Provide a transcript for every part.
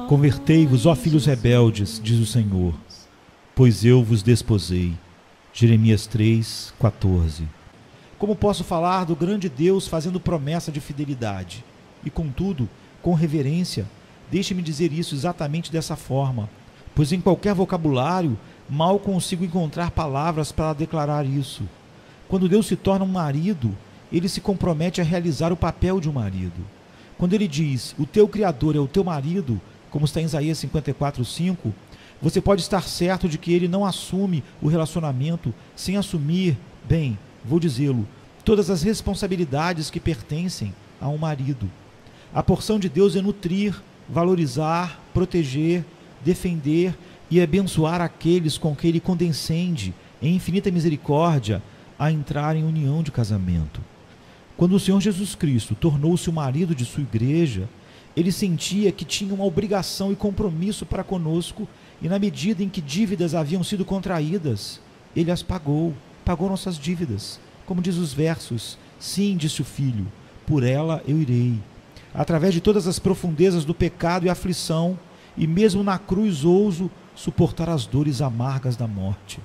Convertei-vos, ó filhos rebeldes, diz o Senhor, pois eu vos desposei. Jeremias 3:14. Como posso falar do grande Deus fazendo promessa de fidelidade? E contudo, com reverência, deixe-me dizer isso exatamente dessa forma, pois em qualquer vocabulário mal consigo encontrar palavras para declarar isso. Quando Deus se torna um marido, ele se compromete a realizar o papel de um marido. Quando ele diz, o teu Criador é o teu marido, como está em Isaías 54:5, você pode estar certo de que ele não assume o relacionamento sem assumir, bem, vou dizê-lo, todas as responsabilidades que pertencem a um marido. A porção de Deus é nutrir, valorizar, proteger, defender e abençoar aqueles com que ele condescende, em infinita misericórdia, a entrar em união de casamento. Quando o Senhor Jesus Cristo tornou-se o marido de sua igreja, ele sentia que tinha uma obrigação e compromisso para conosco, e na medida em que dívidas haviam sido contraídas, ele as pagou nossas dívidas. Como diz os versos, sim, disse o filho, por ela eu irei. Através de todas as profundezas do pecado e aflição, e mesmo na cruz ouso suportar as dores amargas da morte,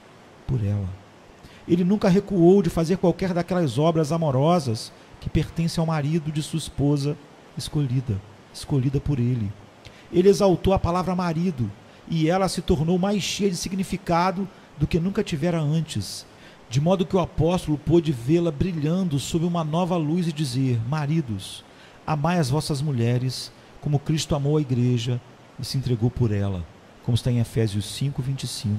por ela. Ele nunca recuou de fazer qualquer daquelas obras amorosas que pertencem ao marido de sua esposa escolhida por ele. Ele exaltou a palavra marido, e ela se tornou mais cheia de significado do que nunca tivera antes, de modo que o apóstolo pôde vê-la brilhando sob uma nova luz e dizer, maridos, amai as vossas mulheres, como Cristo amou a igreja e se entregou por ela, como está em Efésios 5:25.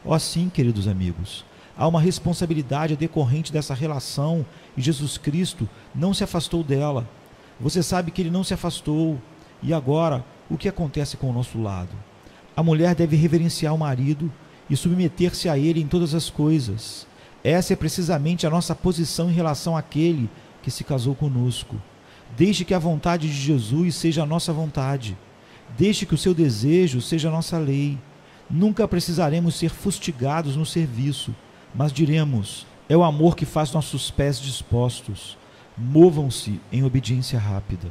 Ó sim, queridos amigos, há uma responsabilidade decorrente dessa relação e Jesus Cristo não se afastou dela. Você sabe que ele não se afastou. E agora, o que acontece com o nosso lado? A mulher deve reverenciar o marido e submeter-se a ele em todas as coisas. Essa é precisamente a nossa posição em relação àquele que se casou conosco. Deixe que a vontade de Jesus seja a nossa vontade. Deixe que o seu desejo seja a nossa lei. Nunca precisaremos ser fustigados no serviço, mas diremos, é o amor que faz nossos pés dispostos. Movam-se em obediência rápida.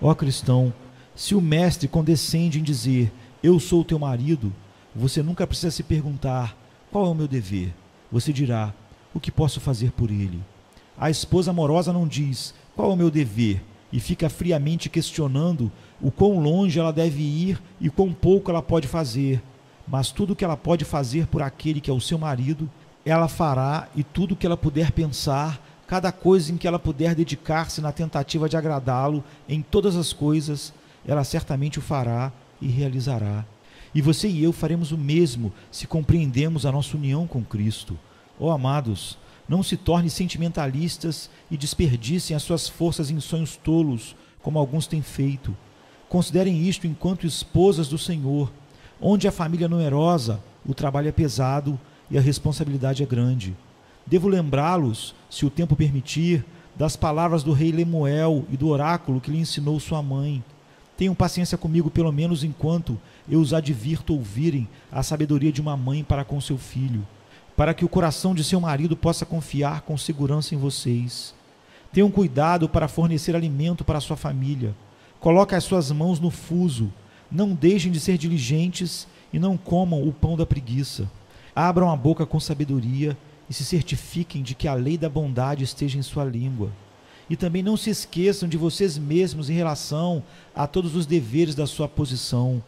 Ó cristão, se o mestre condescende em dizer, eu sou teu marido, você nunca precisa se perguntar, qual é o meu dever? Você dirá, o que posso fazer por ele? A esposa amorosa não diz, qual é o meu dever? E fica friamente questionando o quão longe ela deve ir e quão pouco ela pode fazer. Mas tudo o que ela pode fazer por aquele que é o seu marido, ela fará, e tudo o que ela puder pensar, cada coisa em que ela puder dedicar-se na tentativa de agradá-lo em todas as coisas, ela certamente o fará e realizará. E você e eu faremos o mesmo se compreendemos a nossa união com Cristo. Ó amados, não se tornem sentimentalistas e desperdicem as suas forças em sonhos tolos, como alguns têm feito. Considerem isto enquanto esposas do Senhor, onde a família é numerosa, o trabalho é pesado e a responsabilidade é grande. Devo lembrá-los, se o tempo permitir, das palavras do rei Lemuel e do oráculo que lhe ensinou sua mãe. Tenham paciência comigo, pelo menos enquanto eu os advirto ouvirem a sabedoria de uma mãe para com seu filho, para que o coração de seu marido possa confiar com segurança em vocês. Tenham cuidado para fornecer alimento para a sua família. Coloquem as suas mãos no fuso. Não deixem de ser diligentes e não comam o pão da preguiça. Abram a boca com sabedoria e se certifiquem de que a lei da bondade esteja em sua língua. E também não se esqueçam de vocês mesmos em relação a todos os deveres da sua posição.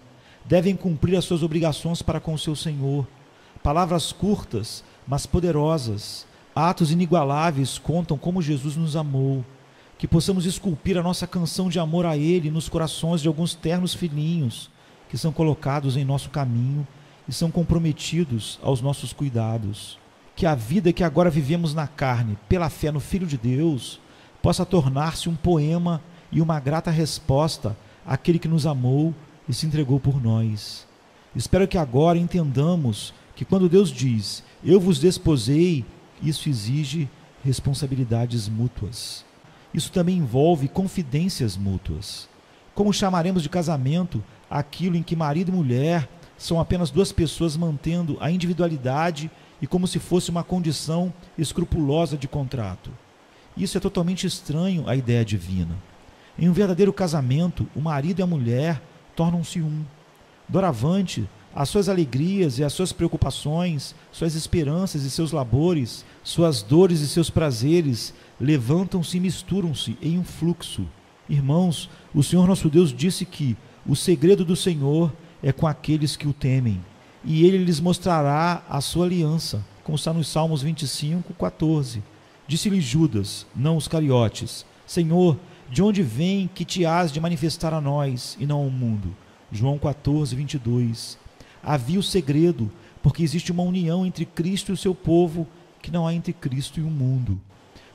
Devem cumprir as suas obrigações para com o seu Senhor. Palavras curtas, mas poderosas, atos inigualáveis contam como Jesus nos amou. Que possamos esculpir a nossa canção de amor a Ele nos corações de alguns ternos filhinhos que são colocados em nosso caminho e são comprometidos aos nossos cuidados. Que a vida que agora vivemos na carne, pela fé no Filho de Deus, possa tornar-se um poema e uma grata resposta àquele que nos amou e se entregou por nós. Espero que agora entendamos que quando Deus diz, eu vos desposei, isso exige responsabilidades mútuas. Isso também envolve confidências mútuas. Como chamaremos de casamento aquilo em que marido e mulher são apenas duas pessoas mantendo a individualidade e como se fosse uma condição escrupulosa de contrato? Isso é totalmente estranho à ideia divina. Em um verdadeiro casamento, o marido e a mulher tornam-se um. Doravante, as suas alegrias e as suas preocupações, suas esperanças e seus labores, suas dores e seus prazeres, levantam-se e misturam-se em um fluxo. Irmãos, o Senhor nosso Deus disse que o segredo do Senhor é com aqueles que o temem, e ele lhes mostrará a sua aliança, como está nos Salmos 25, 14. Disse-lhe Judas, não os Iscariotes: Senhor, de onde vem que te has de manifestar a nós e não ao mundo? João 14, 22. Havia o segredo, porque existe uma união entre Cristo e o seu povo que não há entre Cristo e o mundo.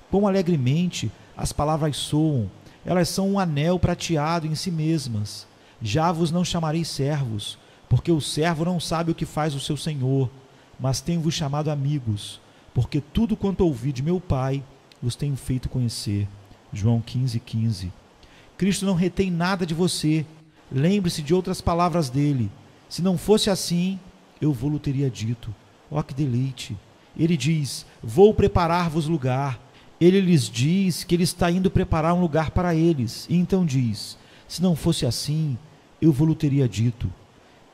Quão alegremente as palavras soam, elas são um anel prateado em si mesmas. Já vos não chamarei servos, porque o servo não sabe o que faz o seu senhor, mas tenho-vos chamado amigos, porque tudo quanto ouvi de meu Pai vos tenho feito conhecer. João 15, 15. Cristo não retém nada de você. Lembre-se de outras palavras dele. Se não fosse assim, eu vou-lo teria dito. Ó, que deleite! Ele diz: vou preparar-vos lugar. Ele lhes diz que ele está indo preparar um lugar para eles. E então diz: se não fosse assim, eu vou-lo teria dito.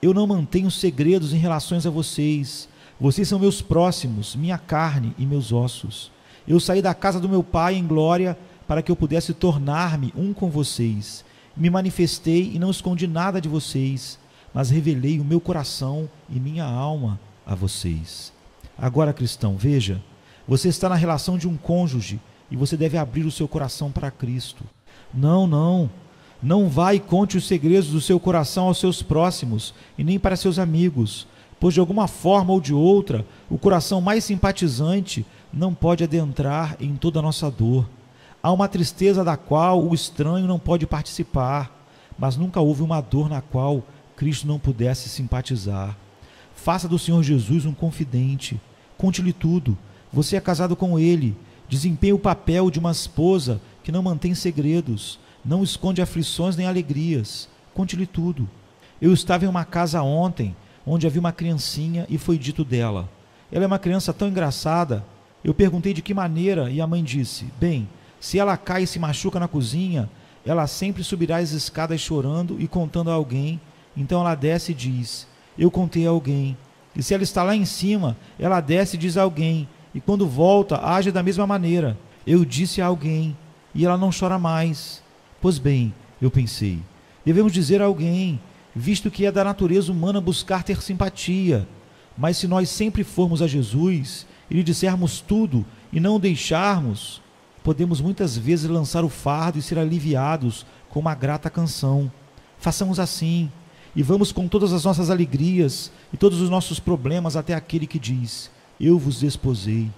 Eu não mantenho segredos em relação a vocês. Vocês são meus próximos, minha carne e meus ossos. Eu saí da casa do meu Pai em glória para que eu pudesse tornar-me um com vocês. Me manifestei e não escondi nada de vocês, mas revelei o meu coração e minha alma a vocês. Agora, cristão, veja, você está na relação de um cônjuge e você deve abrir o seu coração para Cristo. Não vá e conte os segredos do seu coração aos seus próximos e nem para seus amigos, pois de alguma forma ou de outra, o coração mais simpatizante não pode adentrar em toda a nossa dor. Há uma tristeza da qual o estranho não pode participar, mas nunca houve uma dor na qual Cristo não pudesse simpatizar. Faça do Senhor Jesus um confidente, conte-lhe tudo. Você é casado com ele, desempenhe o papel de uma esposa que não mantém segredos, não esconde aflições nem alegrias, conte-lhe tudo. Eu estava em uma casa ontem, onde havia uma criancinha e foi dito dela: ela é uma criança tão engraçada. Eu perguntei de que maneira e a mãe disse: bem, se ela cai e se machuca na cozinha, ela sempre subirá as escadas chorando e contando a alguém. Então ela desce e diz: eu contei a alguém. E se ela está lá em cima, ela desce e diz a alguém, e quando volta, age da mesma maneira: eu disse a alguém, e ela não chora mais. Pois bem, eu pensei, devemos dizer a alguém, visto que é da natureza humana buscar ter simpatia. Mas se nós sempre formos a Jesus e lhe dissermos tudo e não o deixarmos, podemos muitas vezes lançar o fardo e ser aliviados com uma grata canção. Façamos assim, e vamos com todas as nossas alegrias e todos os nossos problemas até aquele que diz: eu vos desposei.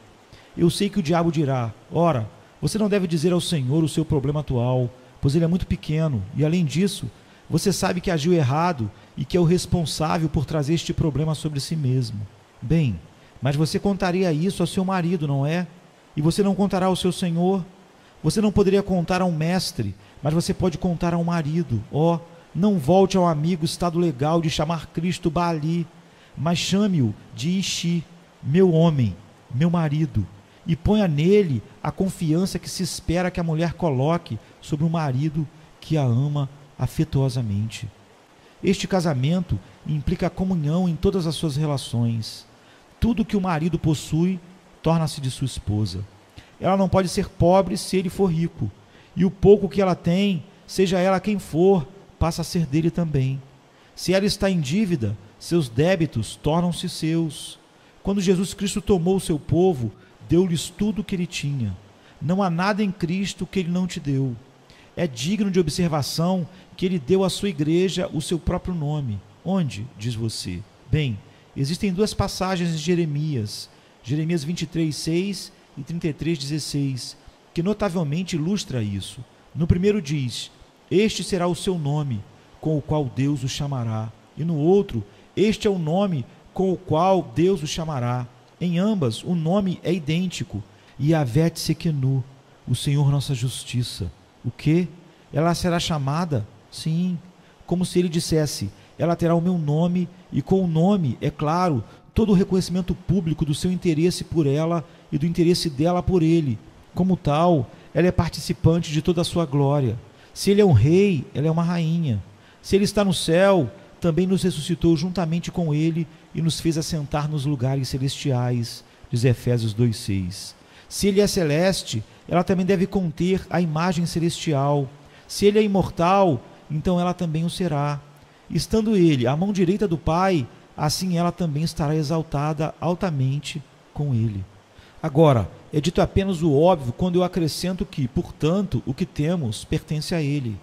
Eu sei que o diabo dirá: ora, você não deve dizer ao Senhor o seu problema atual, pois ele é muito pequeno, e além disso, você sabe que agiu errado e que é o responsável por trazer este problema sobre si mesmo. Bem, mas você contaria isso ao seu marido, não é? E você não contará ao seu Senhor? Você não poderia contar a um mestre, mas você pode contar a um marido. Ó, não volte ao amigo estado legal de chamar Cristo Baali, mas chame-o de Ishi, meu homem, meu marido, e ponha nele a confiança que se espera que a mulher coloque sobre um marido que a ama afetuosamente. Este casamento implica a comunhão em todas as suas relações. Tudo que o marido possui torna-se de sua esposa. Ela não pode ser pobre se ele for rico, e o pouco que ela tem, seja ela quem for, passa a ser dele também. Se ela está em dívida, seus débitos tornam-se seus. Quando Jesus Cristo tomou o seu povo, deu-lhes tudo o que ele tinha. Não há nada em Cristo que ele não te deu. É digno de observação que ele deu à sua igreja o seu próprio nome. Onde, diz você? Bem, existem duas passagens de Jeremias 23, 6 e 33, 16, que notavelmente ilustra isso. No primeiro diz: este será o seu nome, com o qual Deus o chamará. E no outro: este é o nome com o qual Deus o chamará. Em ambas, o nome é idêntico: Yahvé Tsekenu, o Senhor nossa justiça. O quê? Ela será chamada? Sim, como se ele dissesse: ela terá o meu nome, e com o nome, é claro, todo o reconhecimento público do seu interesse por ela e do interesse dela por ele. Como tal, ela é participante de toda a sua glória. Se ele é um rei, ela é uma rainha. Se ele está no céu, também nos ressuscitou juntamente com ele e nos fez assentar nos lugares celestiais, diz Efésios 2:6. Se ele é celeste, ela também deve conter a imagem celestial. Se ele é imortal, então ela também o será. Estando ele à mão direita do Pai, assim ela também estará exaltada altamente com ele. Agora, é dito apenas o óbvio quando eu acrescento que, portanto, o que temos pertence a ele.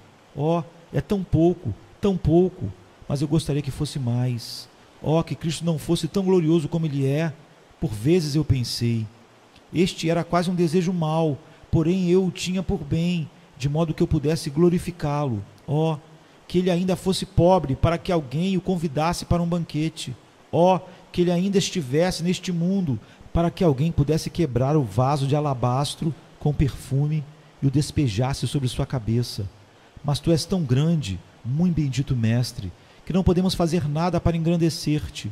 É tão pouco, mas eu gostaria que fosse mais. Que Cristo não fosse tão glorioso como ele é. Por vezes eu pensei. Este era quase um desejo mau, porém eu o tinha por bem, de modo que eu pudesse glorificá-lo. Que ele ainda fosse pobre, para que alguém o convidasse para um banquete. Que ele ainda estivesse neste mundo, para que alguém pudesse quebrar o vaso de alabastro com perfume e o despejasse sobre sua cabeça. Mas tu és tão grande, muito bendito mestre, que não podemos fazer nada para engrandecer-te.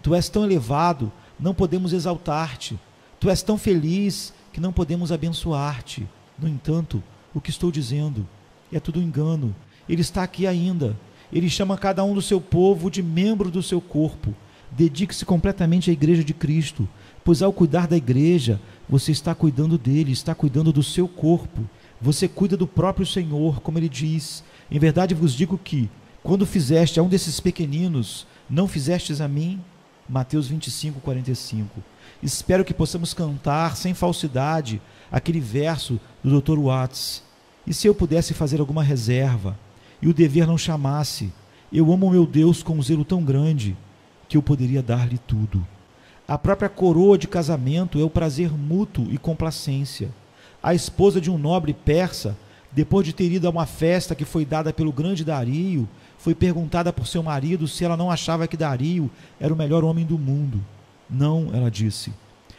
Tu és tão elevado, não podemos exaltar-te. Tu és tão feliz, que não podemos abençoar-te. No entanto, o que estou dizendo é tudo engano. Ele está aqui ainda. Ele chama cada um do seu povo de membro do seu corpo. Dedique-se completamente à igreja de Cristo, pois ao cuidar da igreja, você está cuidando dele, está cuidando do seu corpo. Você cuida do próprio Senhor, como ele diz. Em verdade vos digo que, quando fizeste a um desses pequeninos, não fizestes a mim? Mateus 25:45. Espero que possamos cantar sem falsidade aquele verso do Dr. Watts. E se eu pudesse fazer alguma reserva, e o dever não chamasse, eu amo meu Deus com um zelo tão grande, que eu poderia dar-lhe tudo. A própria coroa de casamento é o prazer mútuo e complacência. A esposa de um nobre persa, depois de ter ido a uma festa que foi dada pelo grande Dario, foi perguntada por seu marido se ela não achava que Dario era o melhor homem do mundo. Não, ela disse.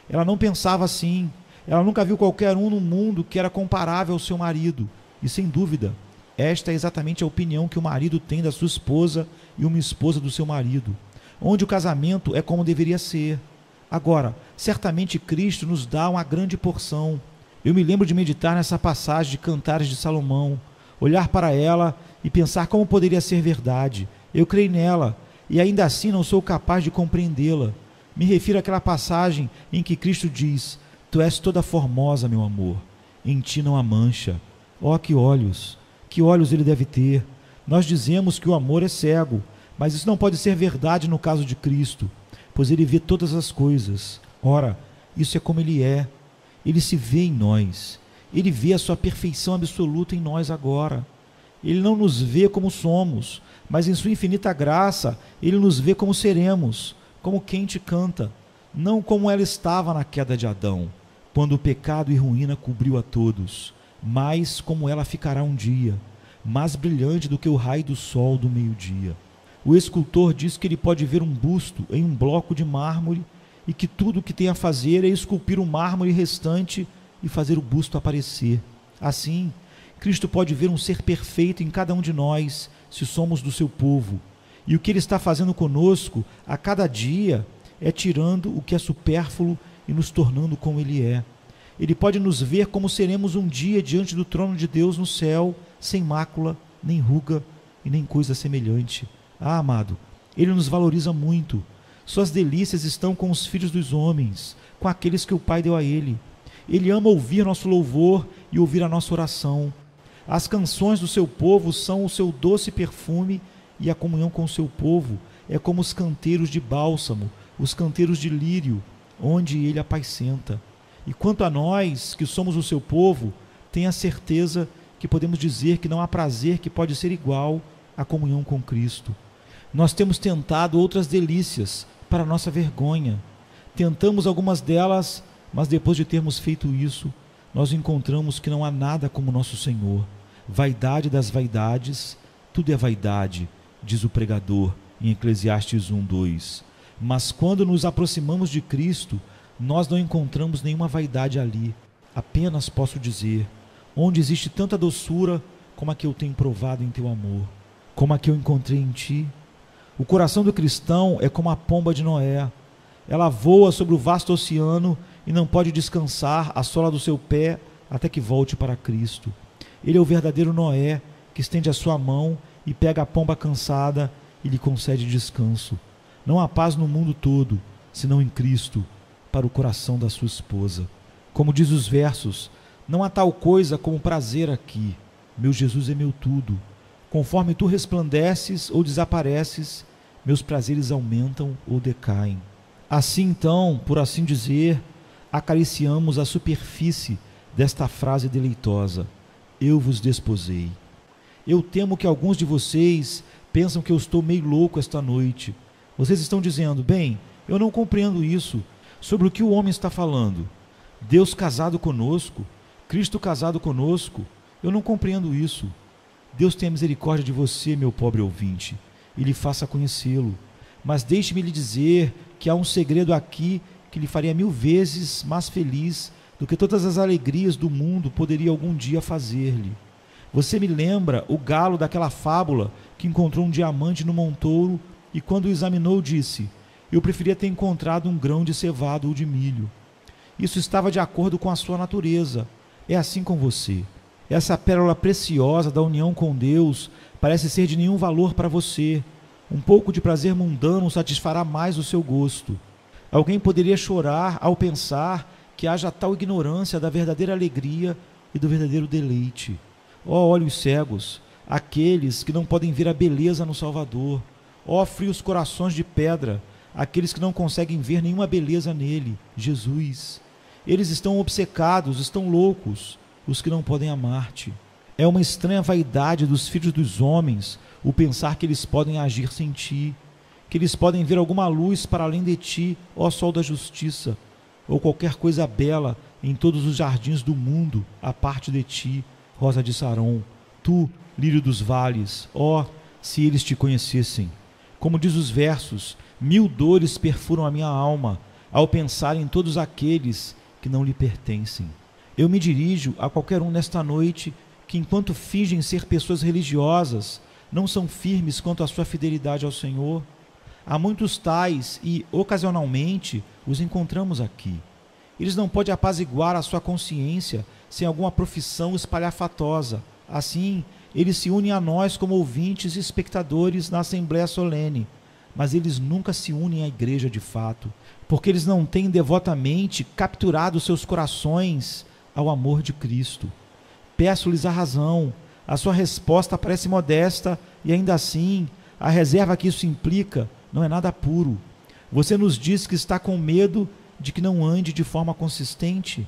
Ela não pensava assim. Ela nunca viu qualquer um no mundo que era comparável ao seu marido. E sem dúvida, esta é exatamente a opinião que o marido tem da sua esposa e uma esposa do seu marido, onde o casamento é como deveria ser. Agora, certamente Cristo nos dá uma grande porção. Eu me lembro de meditar nessa passagem de Cantares de Salomão, olhar para ela e pensar como poderia ser verdade. Eu creio nela e ainda assim não sou capaz de compreendê-la. Me refiro àquela passagem em que Cristo diz: Tu és toda formosa, meu amor, em ti não há mancha. Que olhos ele deve ter. Nós dizemos que o amor é cego, mas isso não pode ser verdade no caso de Cristo, pois ele vê todas as coisas. Ora, isso é como ele é. Ele se vê em nós. Ele vê a sua perfeição absoluta em nós agora. Ele não nos vê como somos, mas em sua infinita graça, ele nos vê como seremos, como quem te canta, não como ela estava na queda de Adão, quando o pecado e ruína cobriu a todos, mas como ela ficará um dia, mais brilhante do que o raio do sol do meio-dia. O escultor diz que ele pode ver um busto em um bloco de mármore e que tudo o que tem a fazer é esculpir o mármore restante e fazer o busto aparecer. Assim, Cristo pode ver um ser perfeito em cada um de nós, se somos do seu povo. E o que ele está fazendo conosco a cada dia é tirando o que é supérfluo e nos tornando como ele é. Ele pode nos ver como seremos um dia diante do trono de Deus no céu, sem mácula, nem ruga e nem coisa semelhante. Amado, ele nos valoriza muito. Suas delícias estão com os filhos dos homens, com aqueles que o Pai deu a ele. Ele ama ouvir nosso louvor e ouvir a nossa oração. As canções do seu povo são o seu doce perfume, e a comunhão com o seu povo é como os canteiros de bálsamo, os canteiros de lírio, onde ele apacenta. E quanto a nós, que somos o seu povo, tenha certeza que podemos dizer que não há prazer que pode ser igual à comunhão com Cristo. Nós temos tentado outras delícias para nossa vergonha. Tentamos algumas delas, mas depois de termos feito isso, nós encontramos que não há nada como nosso Senhor. Vaidade das vaidades, tudo é vaidade, diz o pregador em Eclesiastes 1:2. Mas quando nos aproximamos de Cristo, nós não encontramos nenhuma vaidade ali. Apenas posso dizer, onde existe tanta doçura como a que eu tenho provado em teu amor, como a que eu encontrei em ti. O coração do cristão é como a pomba de Noé. Ela voa sobre o vasto oceano e não pode descansar a sola do seu pé até que volte para Cristo. Ele é o verdadeiro Noé, que estende a sua mão e pega a pomba cansada e lhe concede descanso. Não há paz no mundo todo, senão em Cristo, para o coração da sua esposa. Como diz os versos, não há tal coisa como prazer aqui. Meu Jesus é meu tudo. Conforme tu resplandeces ou desapareces, meus prazeres aumentam ou decaem. Assim então, por assim dizer, acariciamos a superfície desta frase deleitosa: eu vos desposei. Eu temo que alguns de vocês pensam que eu estou meio louco esta noite. Vocês estão dizendo: bem, eu não compreendo isso. Sobre o que o homem está falando? Deus casado conosco? Cristo casado conosco? Eu não compreendo isso. Deus tenha misericórdia de você, meu pobre ouvinte, e lhe faça conhecê-lo. Mas deixe-me lhe dizer que há um segredo aqui que lhe faria 1000 vezes mais feliz do que todas as alegrias do mundo poderia algum dia fazer-lhe. Você me lembra o galo daquela fábula que encontrou um diamante no montouro e, quando o examinou, disse: eu preferia ter encontrado um grão de cevado ou de milho. Isso estava de acordo com a sua natureza. É assim com você. Essa pérola preciosa da união com Deus parece ser de nenhum valor para você. Um pouco de prazer mundano satisfará mais o seu gosto. Alguém poderia chorar ao pensar que haja tal ignorância da verdadeira alegria e do verdadeiro deleite. Ó olhos cegos, aqueles que não podem ver a beleza no Salvador. Ó frios corações de pedra, aqueles que não conseguem ver nenhuma beleza nele, Jesus. Eles estão obcecados, estão loucos, os que não podem amar-te. É uma estranha vaidade dos filhos dos homens o pensar que eles podem agir sem ti, que eles podem ver alguma luz para além de ti, ó sol da justiça, ou qualquer coisa bela em todos os jardins do mundo, à parte de ti, rosa de Saron, tu, lírio dos vales. Ó, se eles te conhecessem! Como diz os versos, 1000 dores perfuram a minha alma ao pensar em todos aqueles que não lhe pertencem. Eu me dirijo a qualquer um nesta noite que, enquanto fingem ser pessoas religiosas, não são firmes quanto à sua fidelidade ao Senhor. Há muitos tais e, ocasionalmente, os encontramos aqui. Eles não podem apaziguar a sua consciência sem alguma profissão espalhafatosa. Assim, eles se unem a nós como ouvintes e espectadores na Assembleia Solene, mas eles nunca se unem à igreja de fato, porque eles não têm devotamente capturado seus corações ao amor de Cristo. Peço-lhes a razão. A sua resposta parece modesta e, ainda assim, a reserva que isso implica não é nada puro. Você nos diz que está com medo de que não ande de forma consistente.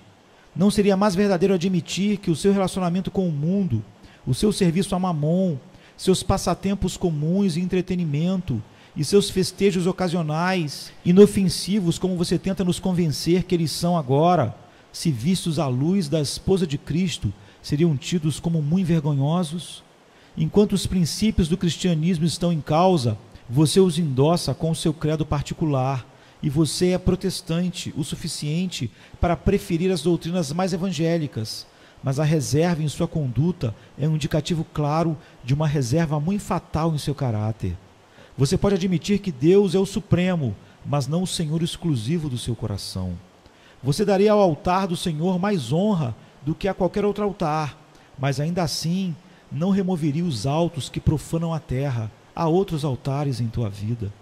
Não seria mais verdadeiro admitir que o seu relacionamento com o mundo, o seu serviço a Mamon, seus passatempos comuns e entretenimento e seus festejos ocasionais, inofensivos como você tenta nos convencer que eles são agora, se vistos à luz da esposa de Cristo, seriam tidos como muito vergonhosos? Enquanto os princípios do cristianismo estão em causa, você os endossa com o seu credo particular, e você é protestante o suficiente para preferir as doutrinas mais evangélicas, mas a reserva em sua conduta é um indicativo claro de uma reserva muito fatal em seu caráter. Você pode admitir que Deus é o supremo, mas não o Senhor exclusivo do seu coração. Você daria ao altar do Senhor mais honra do que a qualquer outro altar, mas ainda assim não removeria os altos que profanam a terra. Há outros altares em tua vida.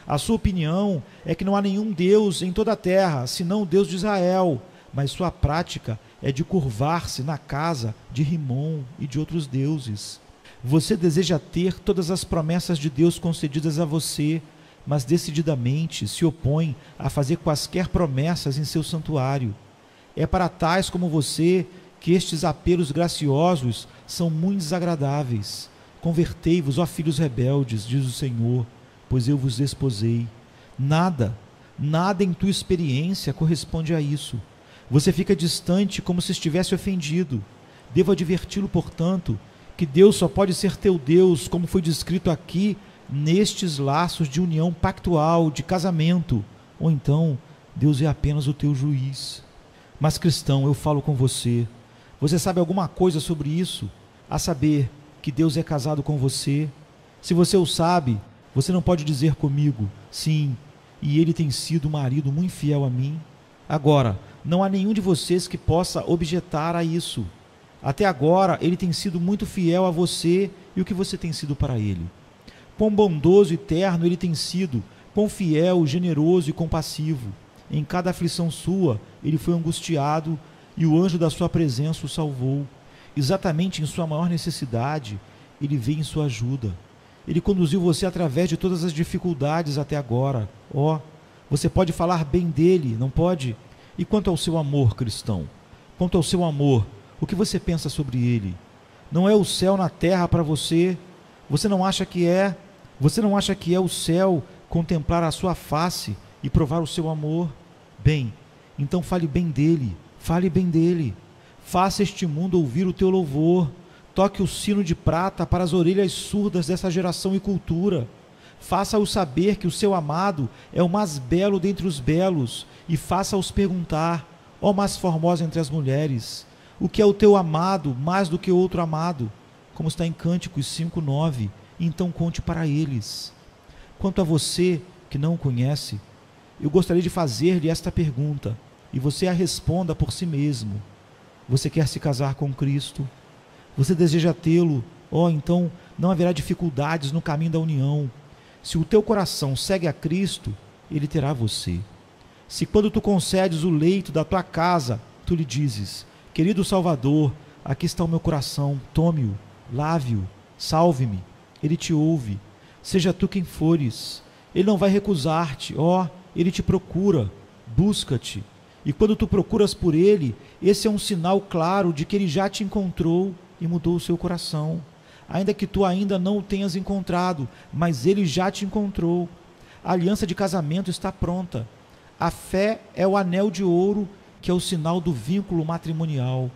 A sua opinião é que não há nenhum Deus em toda a terra, senão o Deus de Israel, mas sua prática é de curvar-se na casa de Rimon e de outros deuses. Você deseja ter todas as promessas de Deus concedidas a você, mas decididamente se opõe a fazer quaisquer promessas em seu santuário. É para tais como você que estes apelos graciosos são muito desagradáveis. Convertei-vos, ó filhos rebeldes, diz o Senhor, pois eu vos desposei. Nada em tua experiência corresponde a isso. Você fica distante como se estivesse ofendido. Devo adverti-lo, portanto, que Deus só pode ser teu Deus, como foi descrito aqui, nestes laços de união pactual, de casamento, ou então Deus é apenas o teu juiz. Mas, cristão, eu falo com você. Você sabe alguma coisa sobre isso? A saber, que Deus é casado com você? Se você o sabe, você não pode dizer comigo: sim, e ele tem sido um marido muito fiel a mim? Agora, não há nenhum de vocês que possa objetar a isso. Até agora, ele tem sido muito fiel a você E o que você tem sido para ele? Quão bondoso e terno ele tem sido, quão fiel, generoso e compassivo. Em cada aflição sua, ele foi angustiado e o anjo da sua presença o salvou. Exatamente em sua maior necessidade, ele veio em sua ajuda. Ele conduziu você através de todas as dificuldades até agora. Você pode falar bem dele, não pode? E quanto ao seu amor, cristão? Quanto ao seu amor, o que você pensa sobre ele? Não é o céu na terra para você? Você não acha que é? Você não acha que é o céu contemplar a sua face e provar o seu amor? Bem, então fale bem dele, fale bem dele. Faça este mundo ouvir o teu louvor. Toque o sino de prata para as orelhas surdas dessa geração e cultura. Faça-os saber que o seu amado é o mais belo dentre os belos, e faça-os perguntar, ó mais formosa entre as mulheres, o que é o teu amado mais do que outro amado? Como está em Cânticos 5:9, então conte para eles. Quanto a você que não o conhece, eu gostaria de fazer-lhe esta pergunta, e você a responda por si mesmo. Você quer se casar com Cristo? Você deseja tê-lo? Então não haverá dificuldades no caminho da união. Se o teu coração segue a Cristo, ele terá você. Se quando tu concedes o leito da tua casa, tu lhe dizes, querido Salvador, aqui está o meu coração, tome-o, lave-o, salve-me, ele te ouve, seja tu quem fores, ele não vai recusar-te, ele te procura, busca-te, e quando tu procuras por ele, esse é um sinal claro de que ele já te encontrou e mudou o seu coração, ainda que tu ainda não o tenhas encontrado, mas ele já te encontrou. A aliança de casamento está pronta. A fé é o anel de ouro, que é o sinal do vínculo matrimonial.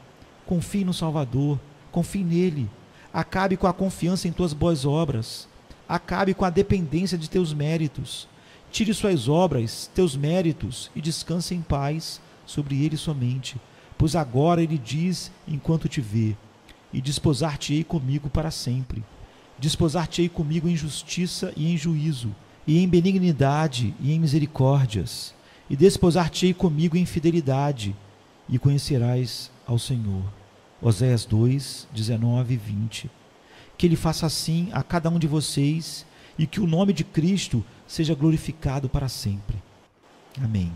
Confie no Salvador, confie nele. Acabe com a confiança em tuas boas obras. Acabe com a dependência de teus méritos. Tire suas obras, teus méritos, e descanse em paz sobre ele somente. Pois agora ele diz, enquanto te vê, e desposar-te-ei comigo para sempre. Desposar-te-ei comigo em justiça e em juízo, e em benignidade e em misericórdias, e desposar-te-ei comigo em fidelidade, e conhecerás ao Senhor. Oséias 2, 19 e 20. Que ele faça assim a cada um de vocês, e que o nome de Cristo seja glorificado para sempre. Amém.